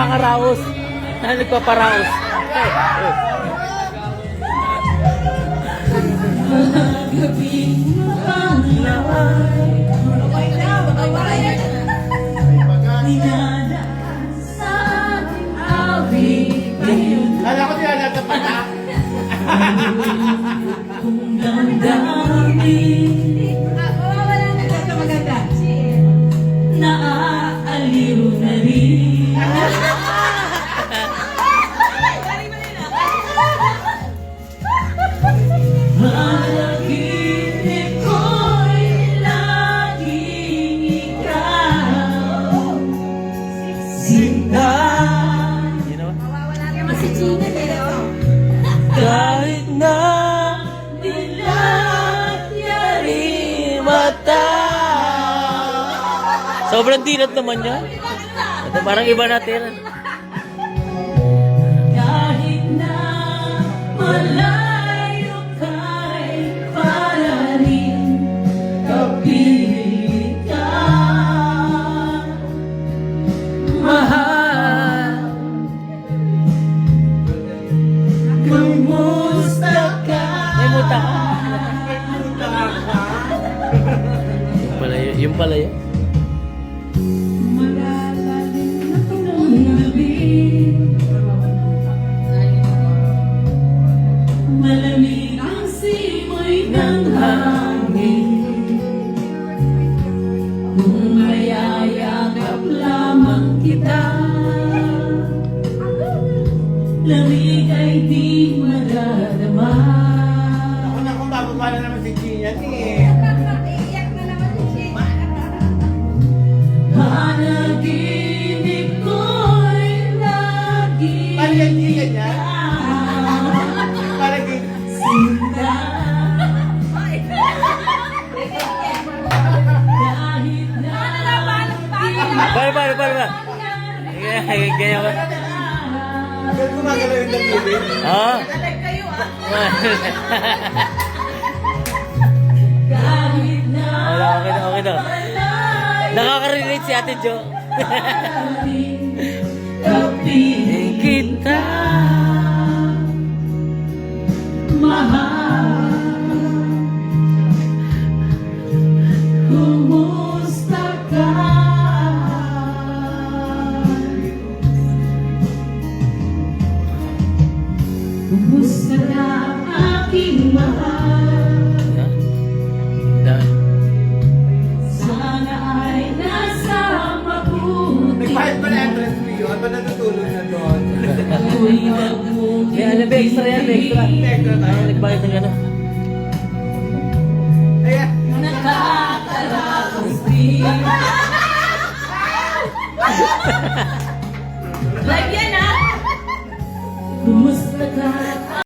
nakakaraos. Nagpaparaos. Kala ko niya nasa pata. Kung damdamin naaaliw na rin. Panaginip ko'y laging ikaw, sinta. Kahit na nilagyari mata. Sobrang dilat naman yan. Ito parang iba natin. Kahit na malayo ka'y para rin kapiling ka. Mahal, kumusta ka? May muta ka. Yung pala yun. Malalalim na itong gabi, malamig ang simoy ng hangin. Kung mayayakap lamang kita, lamig ay di madadama. Ako na kung bababa na naman si Gian eh. Panaginip ko'y lagi Parang yan Gian niya. Parang yan. sinta. Kahit na Para. Ganyan ba? Pero gumagalaw yung nag-ibig. Oo. kahit na Okay na. Nakaka-relate si Ate Jo. kapiling Kita. mahal, kumusta ka? Kumusta ka aking mahal? Sana ay nasa mabuti. Nagpahit pa na entrance fee yun. Ba't natutulog na doon? Ako'y nagmumiti. May ano ba? Extra yan, extra. Extra tayo. Nagbayad ng gano'n. Ayan. Nakakaraos din. Live yan, ha? Kumusta ka?